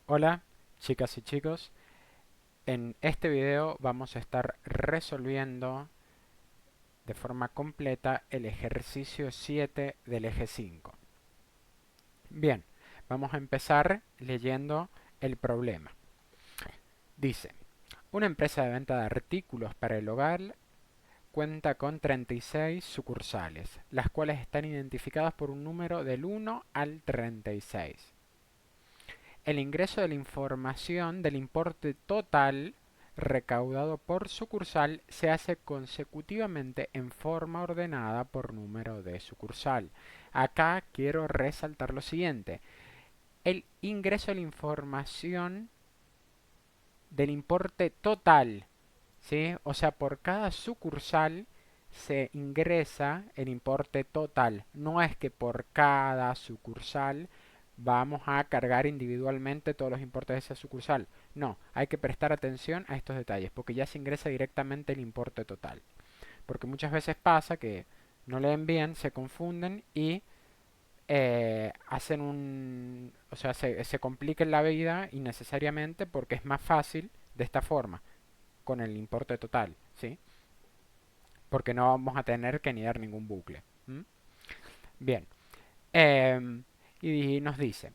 Hola, chicas y chicos. En este video vamos a estar resolviendo de forma completa el ejercicio 7 del eje 5. Bien, vamos a empezar leyendo el problema. Dice, una empresa de venta de artículos para el hogar cuenta con 36 sucursales, las cuales están identificadas por un número del 1 al 36. El ingreso de la información del importe total recaudado por sucursal se hace consecutivamente en forma ordenada por número de sucursal. Acá quiero resaltar lo siguiente. El ingreso de la información del importe total, ¿sí? O sea, por cada sucursal se ingresa el importe total. No es que por cada sucursal vamos a cargar individualmente todos los importes de esa sucursal. No, hay que prestar atención a estos detalles porque ya se ingresa directamente el importe total. Porque muchas veces pasa que no leen bien, se confunden y hacen o sea, se compliquen la vida innecesariamente porque es más fácil de esta forma, con el importe total, ¿sí? Porque no vamos a tener que anidar ningún bucle. ¿M? Bien, em, y nos dice,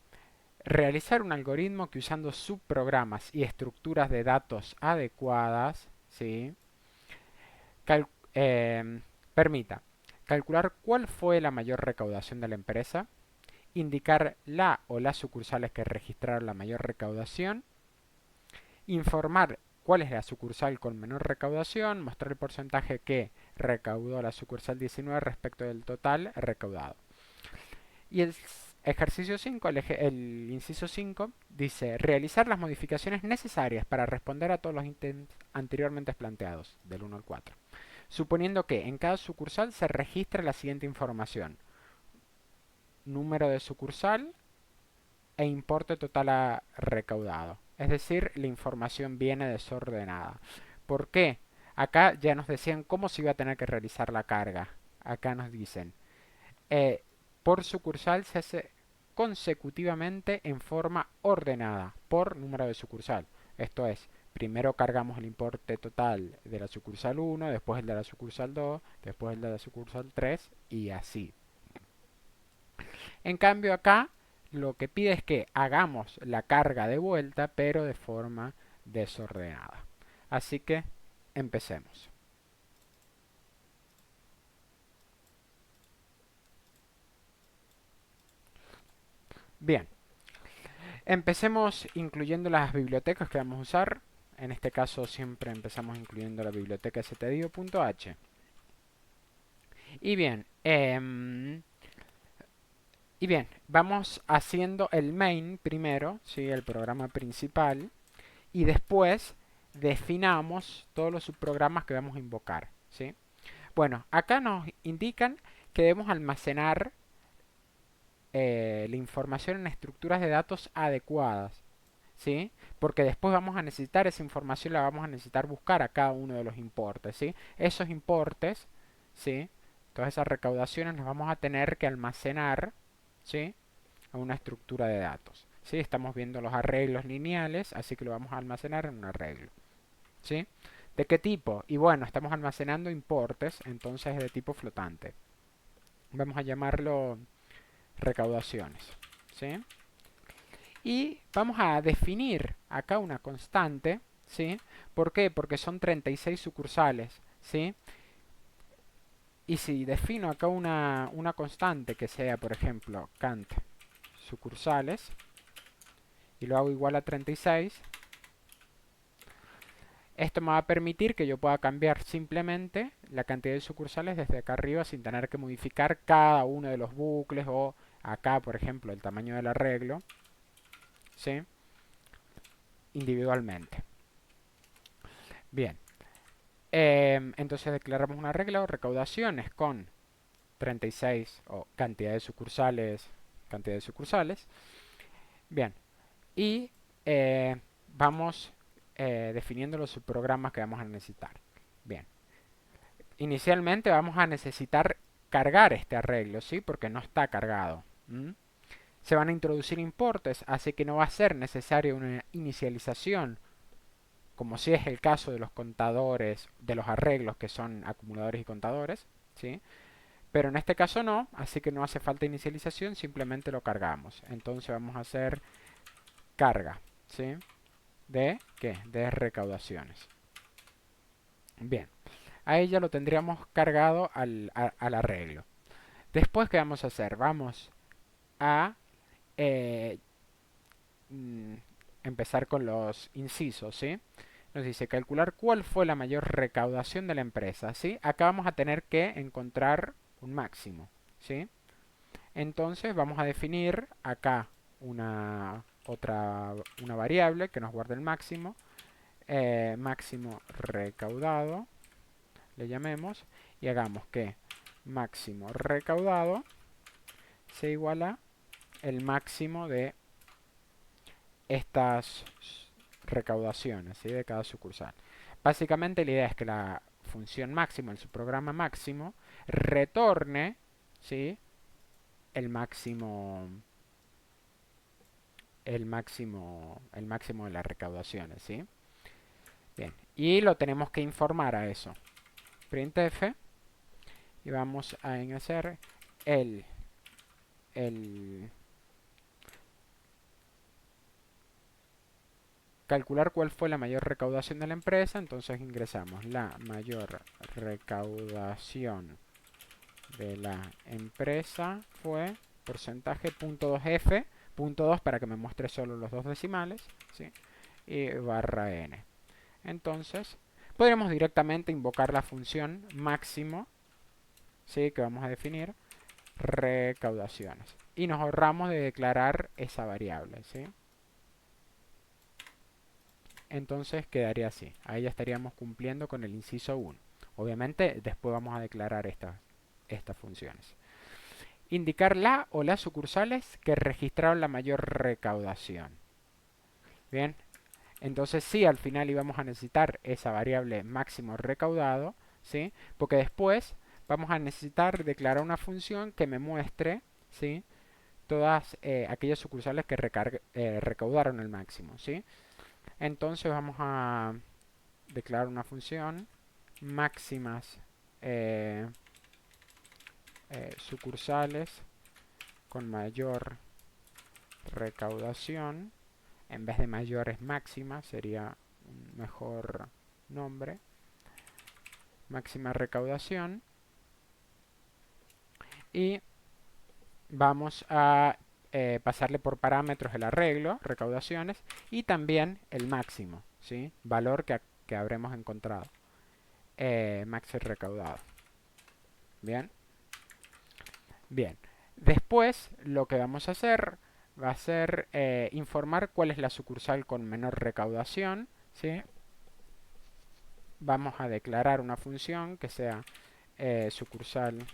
realizar un algoritmo que usando subprogramas y estructuras de datos adecuadas, ¿sí? Cal- permita calcular cuál fue la mayor recaudación de la empresa, indicar la o las sucursales que registraron la mayor recaudación, informar cuál es la sucursal con menor recaudación, mostrar el porcentaje que recaudó la sucursal 19 respecto del total recaudado. Y el ejercicio 5, el inciso 5, dice realizar las modificaciones necesarias para responder a todos los ítems anteriormente planteados, del 1 al 4, suponiendo que en cada sucursal se registre la siguiente información: número de sucursal e importe total recaudado. Es decir, la información viene desordenada. ¿Por qué? Acá ya nos decían cómo se iba a tener que realizar la carga. Acá nos dicen, eh, por sucursal se hace consecutivamente en forma ordenada por número de sucursal. Esto es, primero cargamos el importe total de la sucursal 1, después el de la sucursal 2, después el de la sucursal 3 y así. En cambio acá lo que pide es que hagamos la carga de vuelta pero de forma desordenada. Así que empecemos. Bien, empecemos incluyendo las bibliotecas que vamos a usar. En este caso siempre empezamos incluyendo la biblioteca stdio.h. Y bien, vamos haciendo el main primero, ¿sí? El programa principal, y después definamos todos los subprogramas que vamos a invocar, ¿sí? Bueno, acá nos indican que debemos almacenar la información en estructuras de datos adecuadas, ¿sí? Porque después vamos a necesitar esa información, la vamos a necesitar buscar a cada uno de los importes, ¿sí? Esos importes, ¿sí? Todas esas recaudaciones las vamos a tener que almacenar, ¿sí? A una estructura de datos, ¿sí? Estamos viendo los arreglos lineales, así que lo vamos a almacenar en un arreglo, ¿sí? ¿De qué tipo? Y bueno, estamos almacenando importes, entonces es de tipo flotante. Vamos a llamarlo recaudaciones, ¿sí? Y vamos a definir acá una constante, ¿sí? ¿Por qué? Porque son 36 sucursales, ¿sí? Y si defino acá una constante que sea, por ejemplo, cant sucursales, y lo hago igual a 36, esto me va a permitir que yo pueda cambiar simplemente la cantidad de sucursales desde acá arriba sin tener que modificar cada uno de los bucles o acá, por ejemplo, el tamaño del arreglo, ¿sí? Individualmente. Bien, entonces declaramos un arreglo, recaudaciones con 36 o cantidad de sucursales. Bien, y vamos definiendo los subprogramas que vamos a necesitar. Bien, inicialmente vamos a necesitar cargar este arreglo, ¿sí? Porque no está cargado. ¿M? Se van a introducir importes, así que no va a ser necesaria una inicialización, como si es el caso de los contadores, de los arreglos que son acumuladores y contadores, ¿sí? Pero en este caso no, así que no hace falta inicialización, simplemente lo cargamos. Entonces vamos a hacer carga, ¿sí? ¿De qué? De recaudaciones. Bien, ahí ya lo tendríamos cargado al arreglo. Después, ¿qué vamos a hacer? Vamos a eh, mm, empezar con los incisos, ¿sí? Nos dice calcular cuál fue la mayor recaudación de la empresa, ¿sí? Acá vamos a tener que encontrar un máximo, ¿sí? Entonces vamos a definir acá una variable que nos guarde el máximo, máximo recaudado, le llamemos, y hagamos que máximo recaudado se iguala el máximo de estas recaudaciones, ¿sí? De cada sucursal. Básicamente la idea es que la función máximo, el subprograma máximo, retorne, ¿sí? el máximo el máximo de las recaudaciones, ¿sí? Bien, y lo tenemos que informar a eso. Printf, y vamos a hacer el calcular cuál fue la mayor recaudación de la empresa. Entonces ingresamos la mayor recaudación de la empresa fue porcentaje .2f, .2 para que me muestre solo los dos decimales, ¿sí? Y barra n. Entonces podremos directamente invocar la función máximo, ¿sí? Que vamos a definir recaudaciones, y nos ahorramos de declarar esa variable, ¿sí? Entonces quedaría así. Ahí ya estaríamos cumpliendo con el inciso 1. Obviamente después vamos a declarar estas funciones. Indicar la o las sucursales que registraron la mayor recaudación. Bien, entonces sí, al final íbamos a necesitar esa variable máximo recaudado, ¿sí? Porque después vamos a necesitar declarar una función que me muestre, ¿sí? Todas aquellas sucursales que recaudaron el máximo, ¿sí? Entonces vamos a declarar una función máximas sucursales con mayor recaudación. En vez de mayores máximas sería un mejor nombre. Máxima recaudación. Y vamos a pasarle por parámetros el arreglo, recaudaciones, y también el máximo, ¿sí? Valor que habremos encontrado. Maxi recaudado. Bien. Bien. Después lo que vamos a hacer va a ser informar cuál es la sucursal con menor recaudación, ¿sí? Vamos a declarar una función que sea sucursal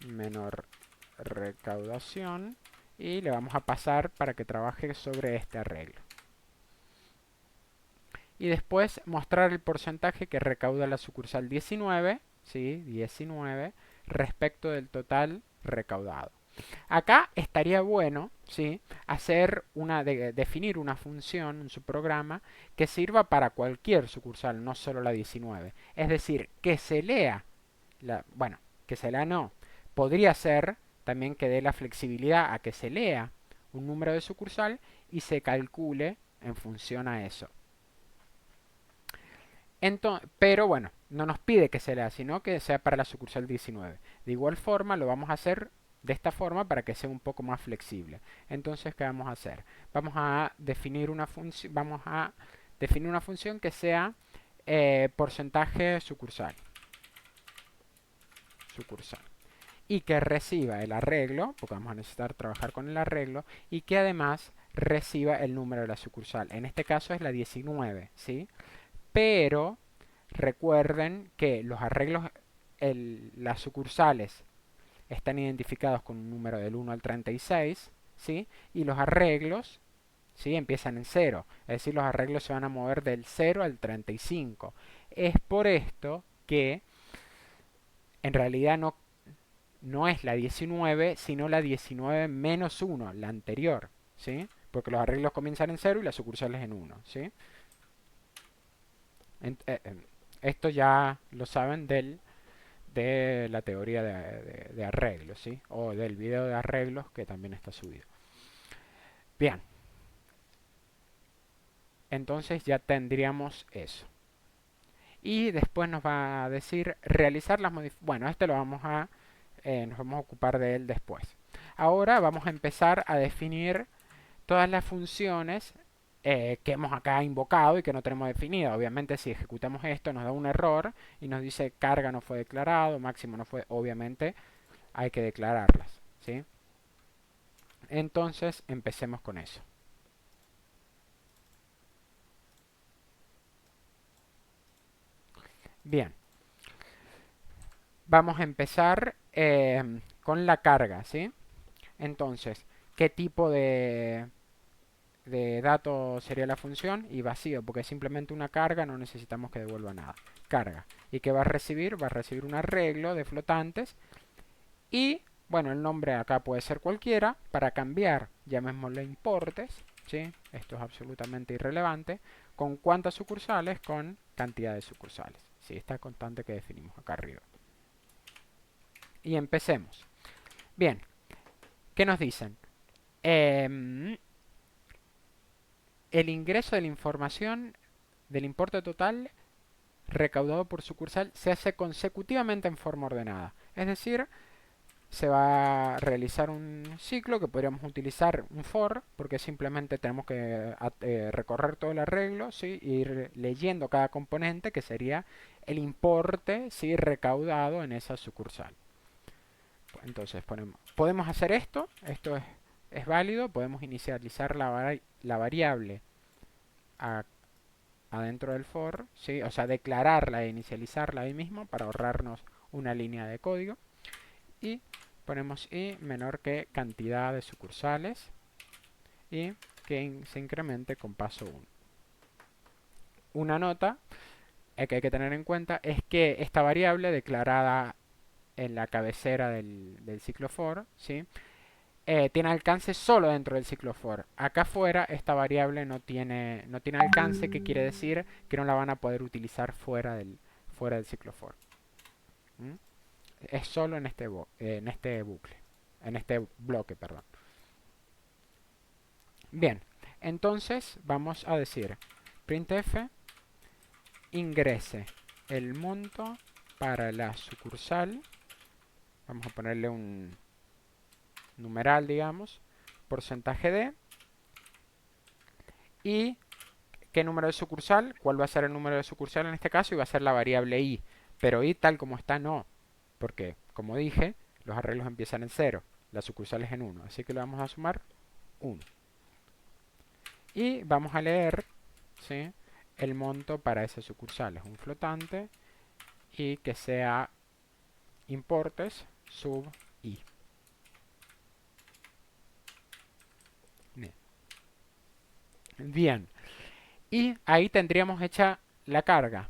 menor recaudación y le vamos a pasar para que trabaje sobre este arreglo. Y después mostrar el porcentaje que recauda la sucursal 19, ¿sí? 19 respecto del total recaudado. Acá estaría bueno, ¿sí? Definir una función, un subprograma, que sirva para cualquier sucursal, no solo la 19. Es decir, que se lea, bueno, que se lea no, podría ser también que dé la flexibilidad a que se lea un número de sucursal y se calcule en función a eso. Pero bueno, no nos pide que se lea, sino que sea para la sucursal 19. De igual forma, lo vamos a hacer de esta forma para que sea un poco más flexible. Entonces, ¿qué vamos a hacer? Vamos a definir una función que sea porcentaje sucursal. Y que reciba el arreglo, porque vamos a necesitar trabajar con el arreglo, y que además reciba el número de la sucursal. En este caso es la 19, ¿sí? Pero recuerden que los arreglos, las sucursales están identificados con un número del 1 al 36, ¿sí? Y los arreglos, ¿sí? Empiezan en 0. Es decir, los arreglos se van a mover del 0 al 35. Es por esto que en realidad no es la 19, sino la 19 menos 1, la anterior, ¿sí? Porque los arreglos comienzan en 0 y las sucursales en 1, ¿sí? Esto ya lo saben de la teoría de arreglos, ¿sí? O del video de arreglos que también está subido. Bien, entonces ya tendríamos eso. Y después nos va a decir realizar las modificaciones. Bueno, este lo vamos a, nos vamos a ocupar de él después. Ahora vamos a empezar a definir todas las funciones que hemos acá invocado y que no tenemos definidas. Obviamente si ejecutamos esto nos da un error y nos dice carga no fue declarado, máximo no fue, obviamente hay que declararlas, ¿sí? Entonces empecemos con eso. Bien, vamos a empezar con la carga, ¿sí? Entonces, ¿qué tipo de dato sería la función? Y vacío, porque es simplemente una carga, no necesitamos que devuelva nada. Carga. ¿Y qué va a recibir? Va a recibir un arreglo de flotantes. Y, bueno, el nombre acá puede ser cualquiera. Para cambiar, llamémosle importes, ¿sí? Esto es absolutamente irrelevante. ¿Con cuántas sucursales? Con cantidad de sucursales. ¿Sí? Esta constante que definimos acá arriba. Y empecemos. Bien, ¿qué nos dicen? El ingreso de la información del importe total recaudado por sucursal se hace consecutivamente en forma ordenada. Es decir, se va a realizar un ciclo que podríamos utilizar un for, porque simplemente tenemos que recorrer todo el arreglo, ¿sí? E ir leyendo cada componente, que sería el importe, ¿sí? Recaudado en esa sucursal. Entonces podemos hacer esto es válido, podemos inicializar la variable adentro del for, ¿sí? O sea, declararla e inicializarla ahí mismo para ahorrarnos una línea de código. Y ponemos i menor que cantidad de sucursales y que se incremente con paso 1. Una nota que hay que tener en cuenta es que esta variable declarada en la cabecera del ciclo for, ¿sí? Tiene alcance solo dentro del ciclo for. Acá afuera esta variable no tiene alcance, que quiere decir que no la van a poder utilizar fuera del ciclo for. ¿Mm? Es solo en este bucle, en este bloque, perdón. Bien, entonces vamos a decir printf ingrese el monto para la sucursal. Vamos a ponerle un numeral, digamos, porcentaje de, y qué número de sucursal, cuál va a ser el número de sucursal en este caso, y va a ser la variable i. Pero i tal como está no, porque como dije, los arreglos empiezan en 0, las sucursales en 1, así que le vamos a sumar 1. Y vamos a leer, ¿sí?, el monto para esa sucursal. Es un flotante y que sea importes sub i. Bien, y ahí tendríamos hecha la carga.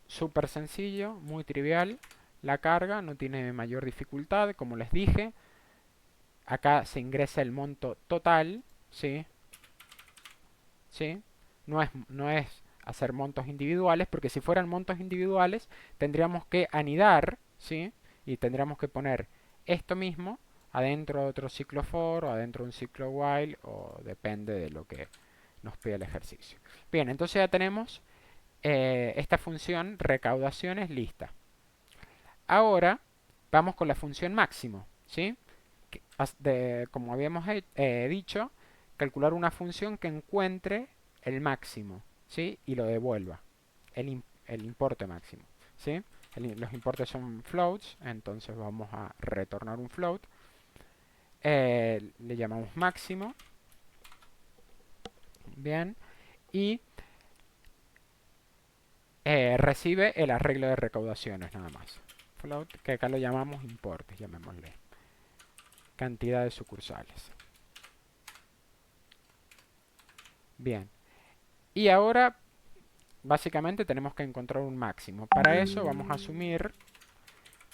Súper sencillo, muy trivial. La carga no tiene mayor dificultad, como les dije. Acá se ingresa el monto total, ¿sí? ¿Sí? No es hacer montos individuales, porque si fueran montos individuales tendríamos que anidar, ¿sí? Y tendríamos que poner esto mismo adentro de otro ciclo for o adentro de un ciclo while, o depende de lo que nos pide el ejercicio. Bien, entonces ya tenemos esta función recaudaciones lista. Ahora vamos con la función máximo, ¿sí? Como habíamos dicho, calcular una función que encuentre el máximo, ¿sí? Y lo devuelva, el importe máximo, ¿sí? Los importes son floats, entonces vamos a retornar un float. Le llamamos máximo. Bien. Y recibe el arreglo de recaudaciones nada más. Float, que acá lo llamamos importes, llamémosle. Cantidad de sucursales. Bien. Y ahora, básicamente, tenemos que encontrar un máximo. Para eso vamos a asumir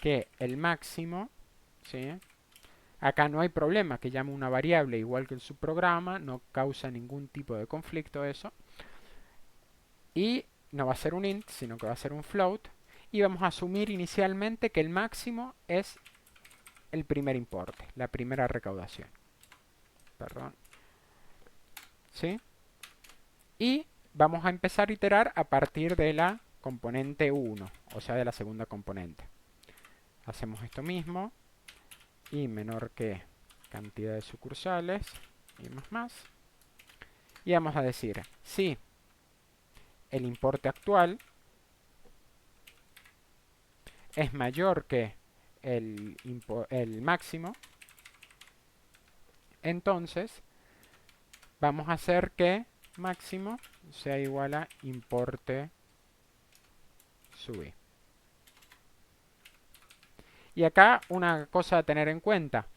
que el máximo ¿sí? Acá no hay problema que llame una variable igual que el subprograma, no causa ningún tipo de conflicto eso. Y no va a ser un int, sino que va a ser un float. Y vamos a asumir inicialmente que el máximo es el primer importe, la primera recaudación. Perdón. ¿Sí? Y vamos a empezar a iterar a partir de la componente 1, o sea, de la segunda componente. Hacemos esto mismo, y menor que cantidad de sucursales, y más. Y vamos a decir, si el importe actual es mayor que el máximo, entonces vamos a hacer que máximo sea igual a importe sub i. Y acá una cosa a tener en cuenta,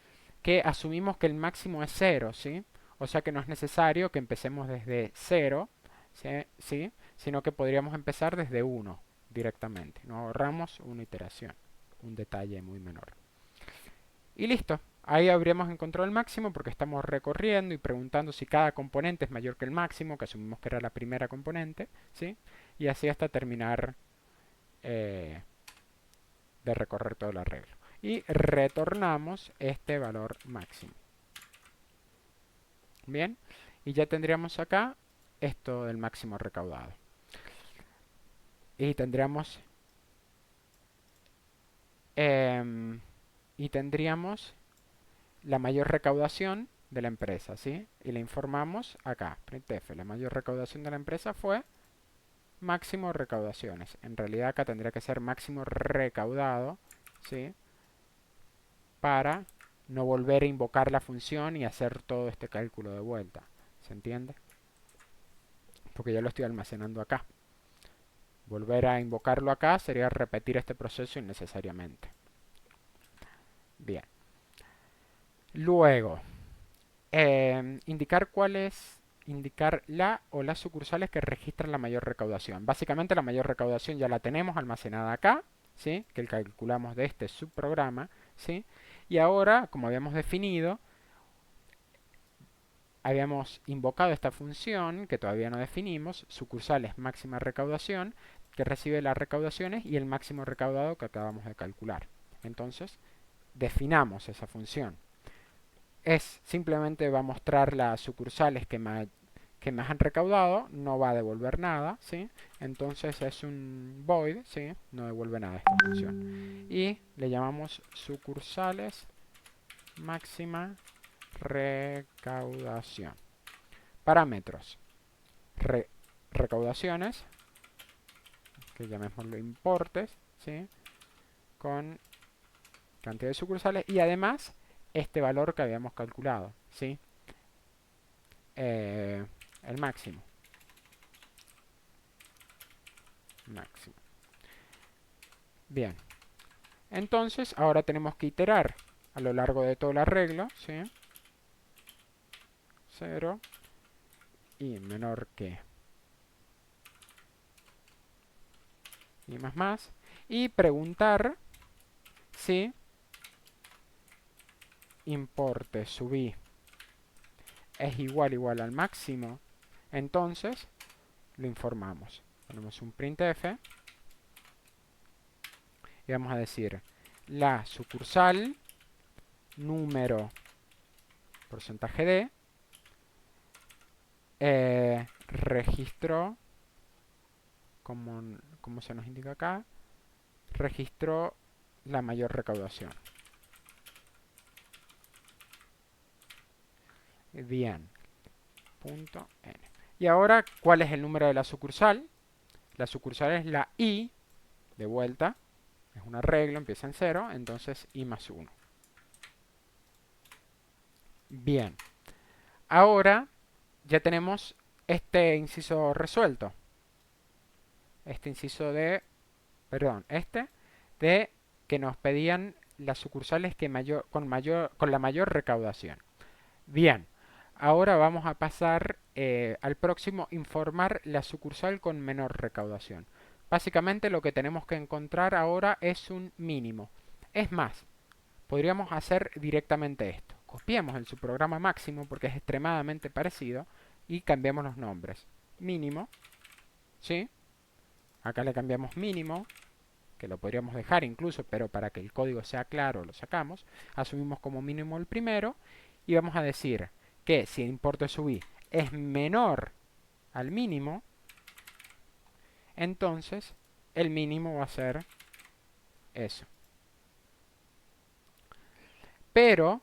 que asumimos que el máximo es 0, ¿sí? O sea que no es necesario que empecemos desde 0, ¿sí? Sino que podríamos empezar desde 1 directamente. Nos ahorramos una iteración, un detalle muy menor. Y listo. Ahí habríamos encontrado el máximo porque estamos recorriendo y preguntando si cada componente es mayor que el máximo, que asumimos que era la primera componente, ¿sí? Y así hasta terminar eh, de recorrer todo el arreglo. Y retornamos este valor máximo. Bien, y ya tendríamos acá esto del máximo recaudado. Y tendríamos em, la mayor recaudación de la empresa, ¿sí? Y le informamos acá, printf, la mayor recaudación de la empresa fue máximo recaudaciones. En realidad acá tendría que ser máximo recaudado, ¿sí? Para no volver a invocar la función y hacer todo este cálculo de vuelta. ¿Se entiende? Porque ya lo estoy almacenando acá. Volver a invocarlo acá sería repetir este proceso innecesariamente. Bien. Luego, indicar la o las sucursales que registran la mayor recaudación. Básicamente la mayor recaudación ya la tenemos almacenada acá, ¿sí? Que calculamos de este subprograma, ¿sí? Y ahora, como habíamos definido, habíamos invocado esta función que todavía no definimos, sucursales máxima recaudación, que recibe las recaudaciones y el máximo recaudado que acabamos de calcular. Entonces, definamos esa función. Simplemente va a mostrar las sucursales que más han recaudado, no va a devolver nada, ¿sí? Entonces es un void, ¿sí? No devuelve nada esta función. Y le llamamos sucursales máxima recaudación. Parámetros. Recaudaciones, que llamémoslo importes, ¿sí? Con cantidad de sucursales y además este valor que habíamos calculado, ¿sí? El máximo. Bien. Entonces, ahora tenemos que iterar a lo largo de todo el arreglo, ¿sí? 0 y menor que y más y preguntar si importe sub i es igual al máximo, entonces lo informamos. Ponemos un printf y vamos a decir la sucursal número porcentaje de registró, como se nos indica acá, registró la mayor recaudación. Bien. Punto n. Y ahora, ¿cuál es el número de la sucursal? La sucursal es la i, de vuelta, es un arreglo, empieza en 0, entonces i más 1. Bien. Ahora ya tenemos este inciso resuelto. Este inciso de, perdón, de que nos pedían las sucursales con la mayor recaudación. Bien, ahora vamos a pasar al próximo, informar la sucursal con menor recaudación. Básicamente lo que tenemos que encontrar ahora es un mínimo. Es más, podríamos hacer directamente esto. Copiamos el subprograma máximo porque es extremadamente parecido y cambiamos los nombres. Mínimo, ¿sí? Acá le cambiamos mínimo, que lo podríamos dejar incluso, pero para que el código sea claro lo sacamos. Asumimos como mínimo el primero y vamos a decir que si el importe subí es menor al mínimo, entonces el mínimo va a ser eso. Pero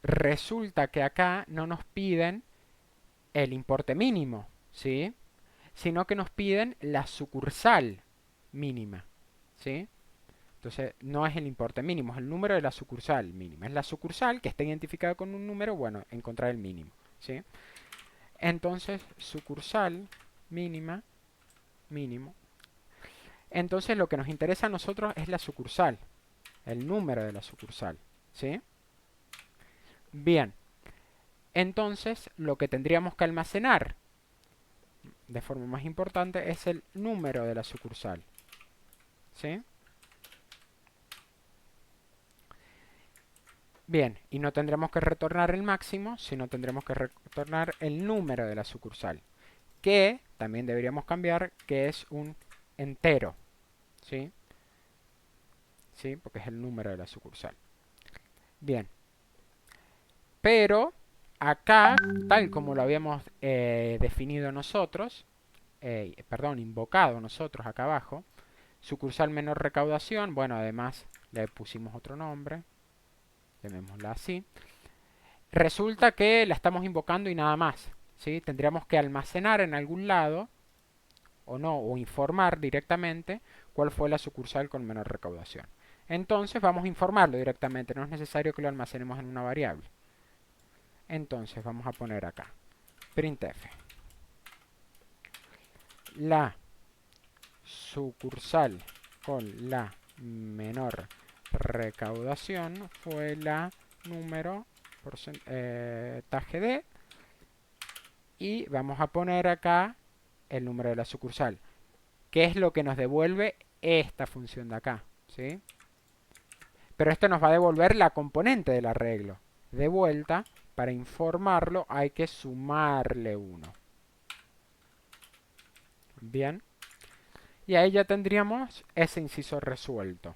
resulta que acá no nos piden el importe mínimo, ¿sí? Sino que nos piden la sucursal mínima, ¿sí? Entonces, no es el importe mínimo, es el número de la sucursal mínima. Es la sucursal que está identificada con un número, bueno, encontrar el mínimo, ¿sí? Entonces, sucursal mínima, mínimo. Entonces, lo que nos interesa a nosotros es la sucursal, el número de la sucursal, ¿sí? Bien, entonces, lo que tendríamos que almacenar de forma más importante es el número de la sucursal, ¿sí? Bien, y no tendremos que retornar el máximo, sino tendremos que retornar el número de la sucursal, que también deberíamos cambiar, que es un entero, ¿sí? ¿Sí? Porque es el número de la sucursal. Bien, pero acá, tal como lo habíamos definido nosotros, perdón, invocado nosotros acá abajo, sucursal menor recaudación, bueno, además le pusimos otro nombre, llamémosla así. Resulta que la estamos invocando y nada más, ¿sí? Tendríamos que almacenar en algún lado, o no, o informar directamente cuál fue la sucursal con menor recaudación. Entonces vamos a informarlo directamente, no es necesario que lo almacenemos en una variable. Entonces vamos a poner acá, printf, la sucursal con la menor recaudación fue la número porcentaje de, y vamos a poner acá el número de la sucursal, que es lo que nos devuelve esta función de acá, ¿sí? Pero esto nos va a devolver la componente del arreglo. De vuelta, para informarlo hay que sumarle 1. Bien. Y ahí ya tendríamos ese inciso resuelto.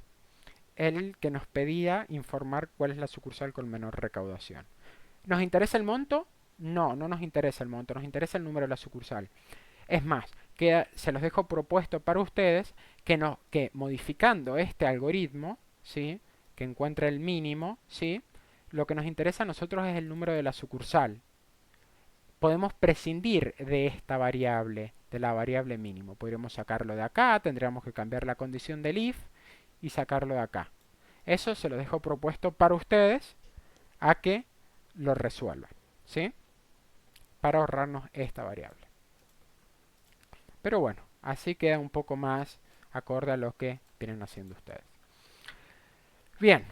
El que nos pedía informar cuál es la sucursal con menor recaudación. ¿Nos interesa el monto? No, no nos interesa el monto, nos interesa el número de la sucursal. Es más, que se los dejo propuesto para ustedes que modificando este algoritmo, ¿sí? Que encuentre el mínimo, ¿sí? Lo que nos interesa a nosotros es el número de la sucursal. Podemos prescindir de esta variable, de la variable mínimo. Podríamos sacarlo de acá, tendríamos que cambiar la condición del if y sacarlo de acá. Eso se lo dejo propuesto para ustedes a que lo resuelvan, ¿sí? Para ahorrarnos esta variable. Pero bueno, así queda un poco más acorde a lo que vienen haciendo ustedes. Bien,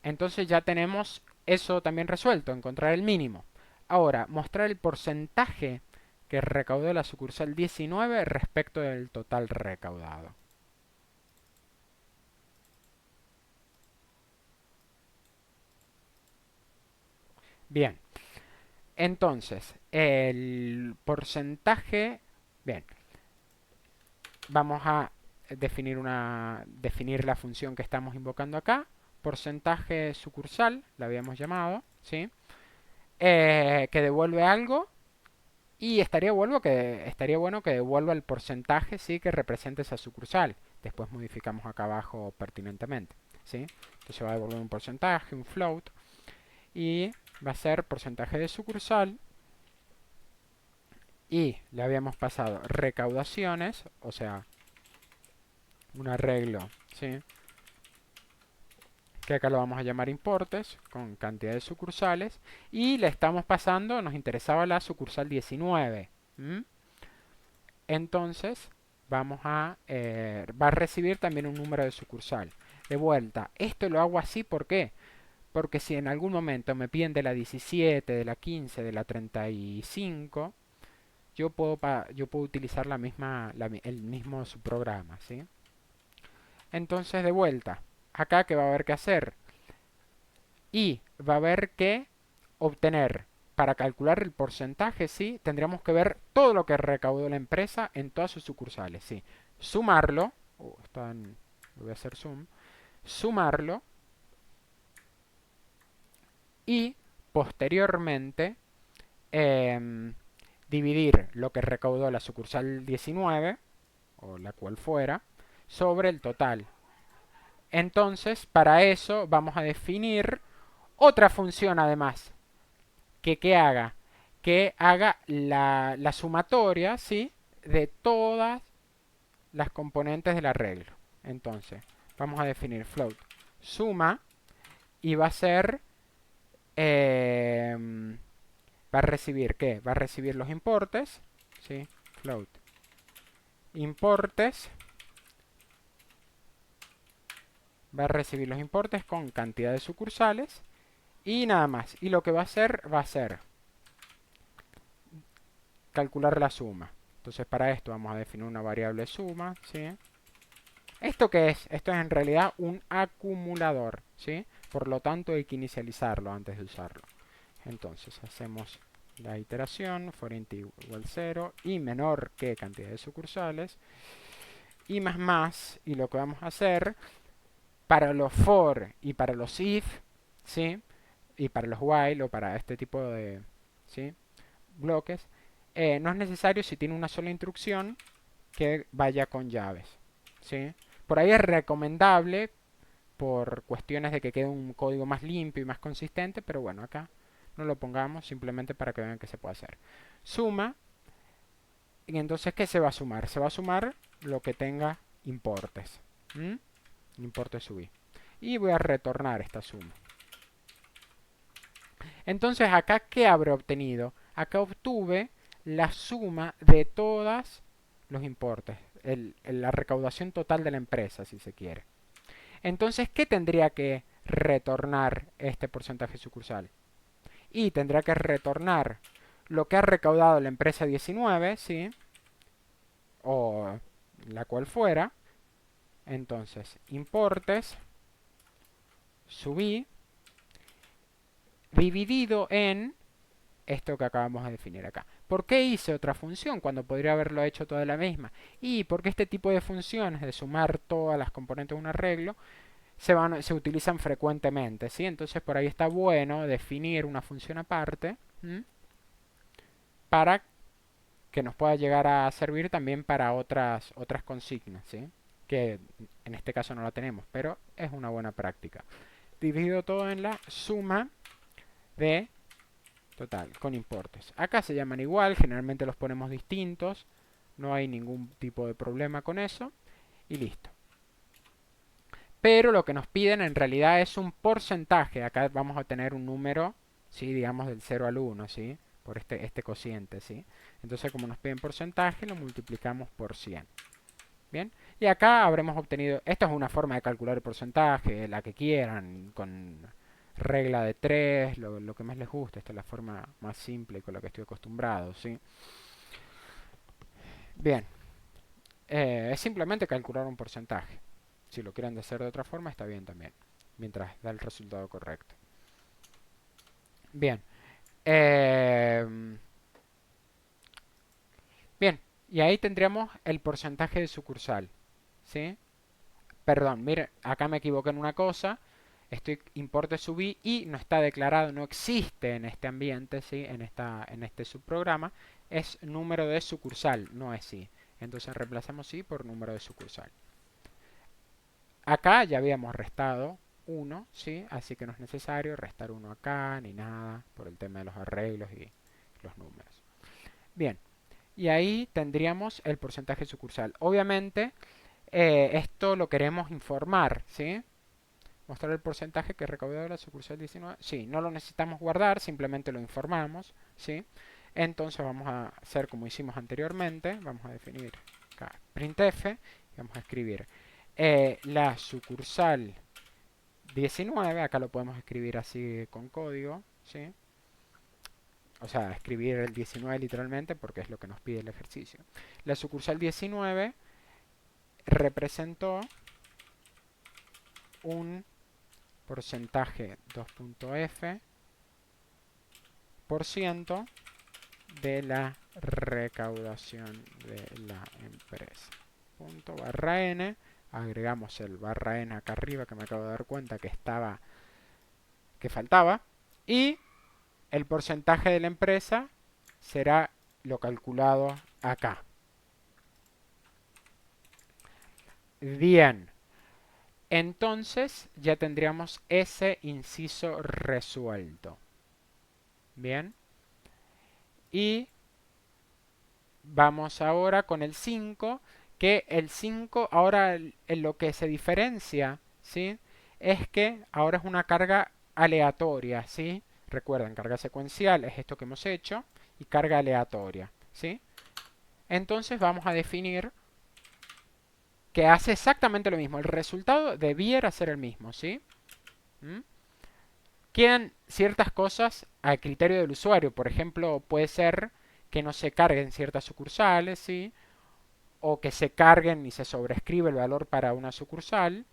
entonces ya tenemos eso también resuelto, encontrar el mínimo. Ahora, mostrar el porcentaje que recaudó la sucursal 19 respecto del total recaudado. Bien, entonces, el porcentaje... Bien, vamos a definir la función que estamos invocando acá. Porcentaje sucursal, la habíamos llamado, ¿sí? Que devuelve algo y estaría bueno que devuelva el porcentaje, ¿sí? Que represente esa sucursal. Después modificamos acá abajo pertinentemente, ¿sí? Entonces va a devolver un porcentaje, un float, y va a ser porcentaje de sucursal, y le habíamos pasado recaudaciones, o sea, un arreglo, ¿sí? Que acá lo vamos a llamar importes, con cantidad de sucursales, y le estamos pasando, nos interesaba la sucursal 19. Entonces, va a recibir también un número de sucursal. De vuelta, esto lo hago así, ¿por qué? Porque si en algún momento me piden de la 17, de la 15, de la 35, yo puedo utilizar el mismo subprograma, ¿sí? Entonces, de vuelta, acá, ¿qué va a haber que hacer? Y va a haber que obtener, para calcular el porcentaje, ¿sí? Tendríamos que ver todo lo que recaudó la empresa en todas sus sucursales, ¿sí? Sumarlo, voy a hacer zoom, sumarlo y posteriormente em, dividir lo que recaudó la sucursal 19 o la cual fuera sobre el total. Entonces, para eso vamos a definir otra función además, que haga, que haga la sumatoria, ¿sí? De todas las componentes del arreglo. Entonces, vamos a definir float suma y va a ser, va a recibir ¿qué? Va a recibir los importes, ¿sí? Float importes, va a recibir los importes con cantidad de sucursales y nada más. Y lo que va a ser calcular la suma. Entonces para esto vamos a definir una variable suma, ¿sí? ¿Esto qué es? Esto es en realidad un acumulador, ¿sí? Por lo tanto hay que inicializarlo antes de usarlo. Entonces hacemos la iteración for int igual 0 y menor que cantidad de sucursales y más, y lo que vamos a hacer para los for y para los if, ¿sí? Y para los while o para este tipo de, ¿sí? bloques, no es necesario si tiene una sola instrucción que vaya con llaves, ¿sí? Por ahí es recomendable por cuestiones de que quede un código más limpio y más consistente, pero bueno, acá no lo pongamos simplemente para que vean que se puede hacer. Suma, y entonces ¿qué se va a sumar? Se va a sumar lo que tenga importes. Importe subí. Y voy a retornar esta suma. Entonces acá, ¿qué habré obtenido? Acá obtuve la suma de todos los importes, la recaudación total de la empresa, si se quiere. Entonces, ¿qué tendría que retornar este porcentaje sucursal? Y tendrá que retornar lo que ha recaudado la empresa 19, ¿sí? O la cual fuera. Entonces, importes, subí, dividido en esto que acabamos de definir acá. ¿Por qué hice otra función cuando podría haberlo hecho toda la misma? Y porque este tipo de funciones de sumar todas las componentes de un arreglo se utilizan frecuentemente, ¿sí? Entonces por ahí está bueno definir una función aparte, ¿m? Para que nos pueda llegar a servir también para otras consignas, ¿sí? Que en este caso no la tenemos, pero es una buena práctica. Dividido todo en la suma de total, con importes. Acá se llaman igual, generalmente los ponemos distintos, no hay ningún tipo de problema con eso, y listo. Pero lo que nos piden en realidad es un porcentaje. Acá vamos a tener un número, ¿sí? Digamos del 0 al 1, ¿sí? Por este cociente, ¿sí? Entonces, como nos piden porcentaje, lo multiplicamos por 100. Bien, y acá habremos obtenido, esto es una forma de calcular el porcentaje, la que quieran, con regla de 3, lo que más les guste. Esta es la forma más simple con la que estoy acostumbrado, ¿sí? Bien, es simplemente calcular un porcentaje. Si lo quieren hacer de otra forma, está bien también, mientras da el resultado correcto. Bien, bien, y ahí tendríamos el porcentaje de sucursal, ¿sí? Perdón, mire, acá me equivoqué en una cosa. Importe subí y no está declarado, no existe en este ambiente, ¿sí? En este subprograma. Es número de sucursal, no es sí. Entonces reemplazamos sí por número de sucursal. Acá ya habíamos restado 1, ¿sí? Así que no es necesario restar 1 acá ni nada por el tema de los arreglos y los números. Bien, y ahí tendríamos el porcentaje sucursal. Obviamente, esto lo queremos informar, ¿sí? Mostrar el porcentaje que recaudó la sucursal 19. Sí, no lo necesitamos guardar, simplemente lo informamos, ¿sí? Entonces vamos a hacer como hicimos anteriormente. Vamos a definir acá printf y vamos a escribir la sucursal 19. Acá lo podemos escribir así con código, ¿sí? O sea, escribir el 19 literalmente porque es lo que nos pide el ejercicio. La sucursal 19 representó un porcentaje 2.f por ciento de la recaudación de la empresa. Punto barra n, agregamos el barra n acá arriba que me acabo de dar cuenta que faltaba, y el porcentaje de la empresa será lo calculado acá. Bien, entonces ya tendríamos ese inciso resuelto. Bien, y vamos ahora con el 5, que el 5 ahora en lo que se diferencia, ¿sí? Es que ahora es una carga aleatoria, ¿sí? Recuerden, carga secuencial es esto que hemos hecho, y carga aleatoria, ¿sí? Entonces vamos a definir que hace exactamente lo mismo. El resultado debiera ser el mismo, ¿sí? ¿Mm? Quedan ciertas cosas a criterio del usuario. Por ejemplo, puede ser que no se carguen ciertas sucursales, ¿sí? O que se carguen y se sobrescribe el valor para una sucursal.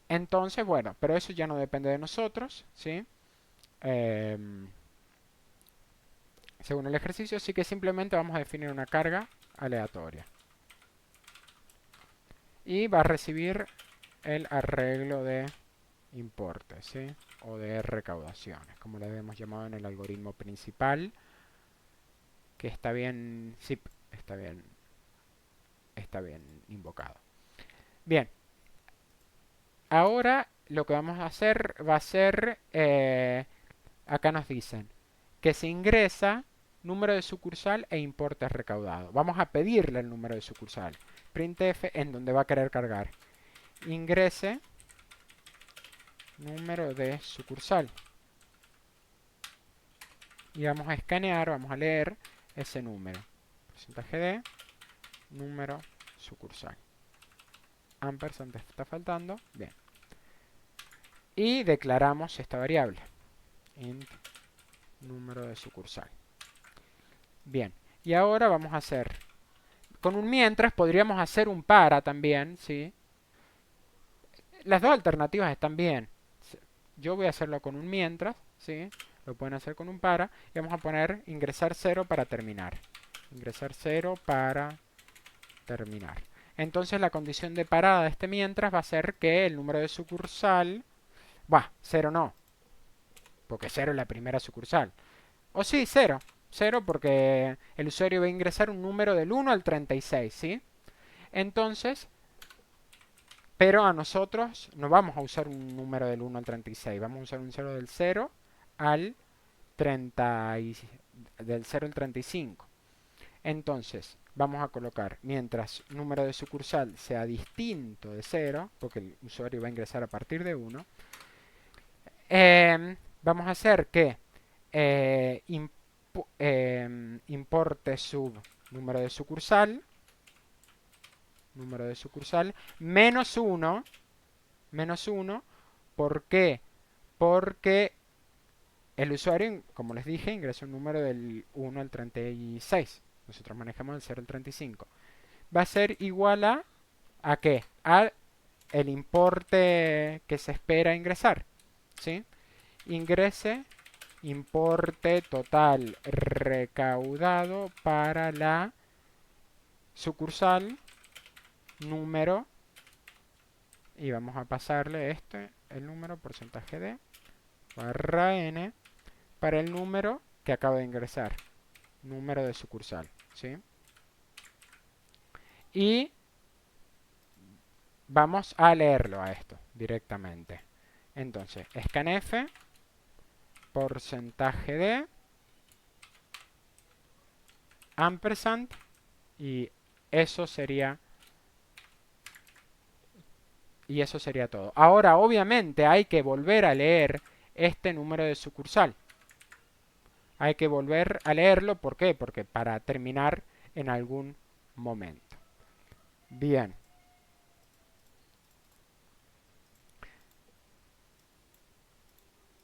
Entonces, bueno, pero eso ya no depende de nosotros, ¿sí? Según el ejercicio, así que simplemente vamos a definir una carga aleatoria. Y va a recibir el arreglo de importes, ¿sí? O de recaudaciones, como le hemos llamado en el algoritmo principal, que está bien, sí, está bien invocado. Bien, ahora lo que vamos a hacer va a ser, acá nos dicen que se ingresa número de sucursal e importes recaudados. Vamos a pedirle el número de sucursal. Printf en donde va a querer cargar. Ingrese número de sucursal. Y vamos a escanear, vamos a leer ese número. Porcentaje de número sucursal. Ampersand está faltando. Bien. Y declaramos esta variable. Int número de sucursal. Bien. Y ahora vamos a hacer... Con un mientras podríamos hacer un para también, ¿sí? Las dos alternativas están bien. Yo voy a hacerlo con un mientras, ¿sí? Lo pueden hacer con un para. Y vamos a poner ingresar 0 para terminar. Ingresar 0 para terminar. Entonces la condición de parada de este mientras va a ser que el número de sucursal... 0 no. Porque 0 es la primera sucursal. O sí, 0. 0 porque el usuario va a ingresar un número del 1 al 36, ¿sí? Entonces, pero a nosotros no vamos a usar un número del 1 al 36. Vamos a usar un 0 del 0 al 30 del 0 al 35. Entonces, vamos a colocar, mientras número de sucursal sea distinto de 0, porque el usuario va a ingresar a partir de 1, vamos a hacer que importe sub número de sucursal, menos 1, ¿por qué? Porque el usuario, como les dije, ingresa un número del 1 al 36. Nosotros manejamos el 0 al 35. Va a ser igual ¿a qué? A el importe que se espera ingresar, ¿sí? Ingrese importe total recaudado para la sucursal número, y vamos a pasarle el número porcentaje de barra n para el número que acaba de ingresar, número de sucursal, ¿sí? Y vamos a leerlo a esto directamente. Entonces, scanf porcentaje de ampersand, y eso sería todo. Ahora, obviamente, hay que volver a leer este número de sucursal. Hay que volver a leerlo. ¿Por qué? Porque para terminar en algún momento. Bien.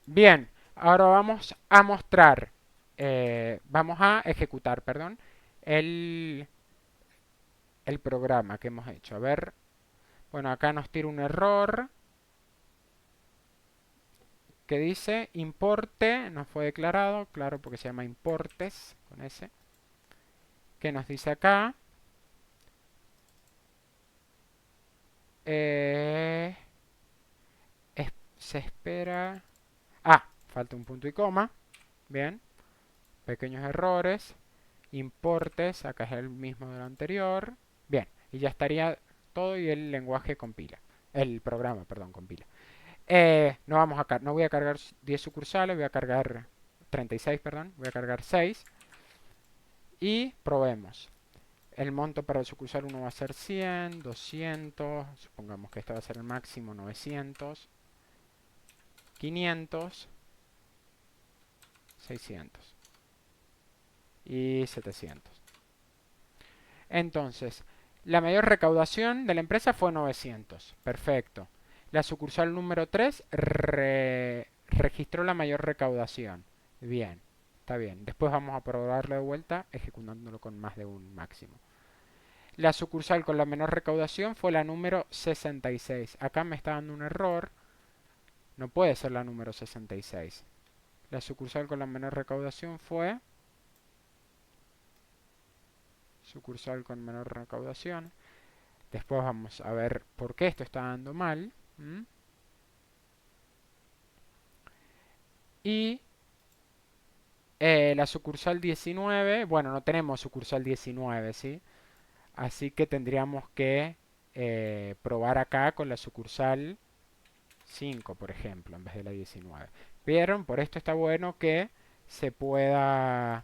Bien. Ahora vamos a mostrar, vamos a ejecutar, perdón, el programa que hemos hecho. A ver, bueno, acá nos tira un error. que dice importe, no fue declarado, claro, porque se llama importes, con S, que nos dice acá, eh, se espera, falta un punto y coma, bien, pequeños errores, importes, acá es el mismo de lo anterior, bien, y ya estaría todo y el lenguaje compila, el programa, perdón, compila. No voy a cargar 10 sucursales, voy a cargar 36, perdón, voy a cargar 6 y probemos. El monto para el sucursal 1 va a ser 100, 200, supongamos que este va a ser el máximo, 900, 500, 600 y 700. Entonces, la mayor recaudación de la empresa fue 900. Perfecto. La sucursal número 3 registró la mayor recaudación. Bien, está bien. Después vamos a probarlo de vuelta ejecutándolo con más de un máximo. La sucursal con la menor recaudación fue la número 66. Acá me está dando un error. No puede ser la número 66. La sucursal con la menor recaudación fue... Sucursal con menor recaudación. Después vamos a ver por qué esto está dando mal. Y la sucursal 19, bueno, no tenemos sucursal 19, ¿sí? Así que tendríamos que probar acá con la sucursal 5, por ejemplo, en vez de la 19. ¿Vieron? Por esto está bueno que se pueda,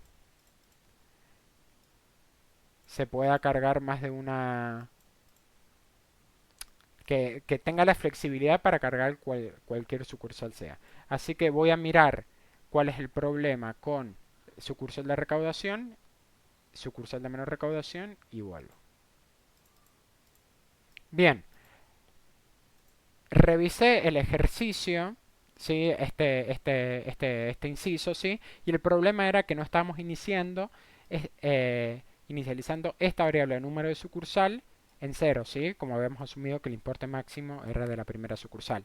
se pueda cargar más de una... Que tenga la flexibilidad para cargar cualquier sucursal sea. Así que voy a mirar cuál es el problema con sucursal de recaudación, sucursal de menor recaudación y vuelvo. Bien, revisé el ejercicio, ¿sí? Este inciso, ¿sí? Y el problema era que no estábamos inicializando esta variable de número de sucursal en cero, ¿sí? Como habíamos asumido que el importe máximo era de la primera sucursal.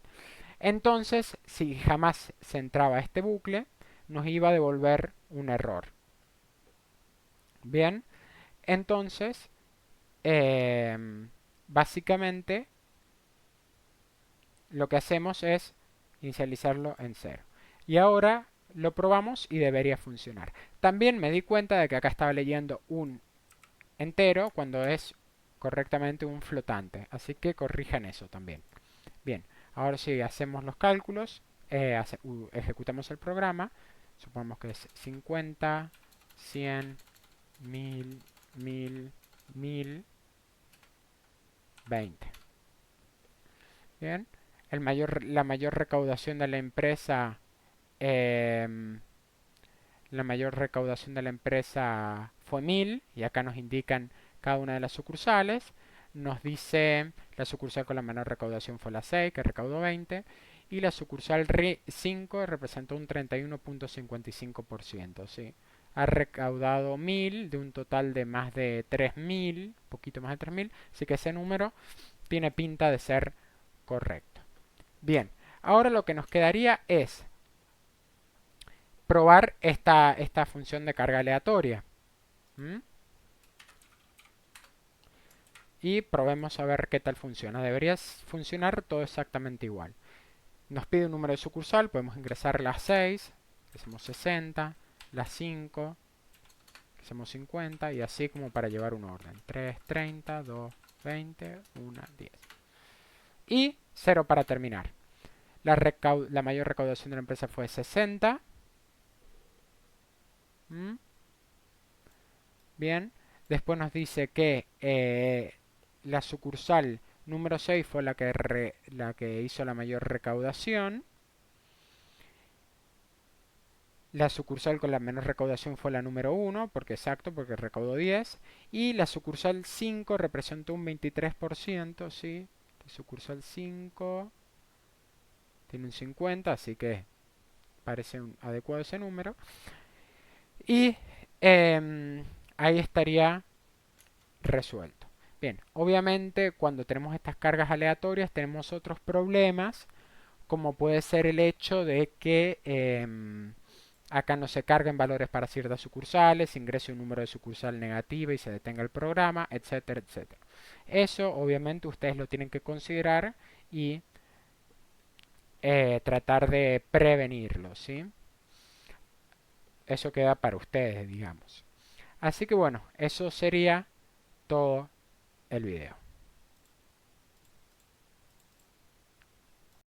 Entonces, si jamás se entraba este bucle, nos iba a devolver un error. Bien, entonces, básicamente lo que hacemos es inicializarlo en cero. Y ahora lo probamos y debería funcionar. También me di cuenta de que acá estaba leyendo un entero cuando es correctamente un flotante. Así que corrijan eso también. Bien, ahora sí hacemos los cálculos, ejecutamos el programa. Supongamos que es 50, 100, 1000, 1000, 1000, 20. Bien, la mayor recaudación de la empresa, em, fue 1000 y acá nos indican cada una de las sucursales. Nos dice la sucursal con la menor recaudación fue la 6, que recaudó 20, y la sucursal 5 representó un 31.55%, ¿sí? Ha recaudado 1000 de un total de más de 3000, poquito más de 3000, así que ese número tiene pinta de ser correcto. Bien, ahora lo que nos quedaría es probar esta función de carga aleatoria. ¿Mm? Y probemos a ver qué tal funciona. Debería funcionar todo exactamente igual. Nos pide un número de sucursal, podemos ingresar las 6, que hacemos 60, las 5, que hacemos 50, y así como para llevar un orden. 3, 30, 2, 20, 1, 10. Y 0 para terminar. La mayor recaudación de la empresa fue 60. ¿Mm? Bien. Después nos dice que la sucursal número 6 fue la que hizo la mayor recaudación. La sucursal con la menor recaudación fue la número 1, porque exacto, porque recaudó 10. Y la sucursal 5 representó un 23%, ¿sí? La sucursal 5 tiene un 50, así que parece adecuado ese número. Y ahí estaría resuelto. Bien, obviamente cuando tenemos estas cargas aleatorias tenemos otros problemas, como puede ser el hecho de que acá no se carguen valores para ciertas sucursales, ingrese un número de sucursal negativa y se detenga el programa, etcétera, etcétera. Eso obviamente ustedes lo tienen que considerar y tratar de prevenirlo, ¿sí? Eso queda para ustedes, digamos. Así que bueno, eso sería todo el video.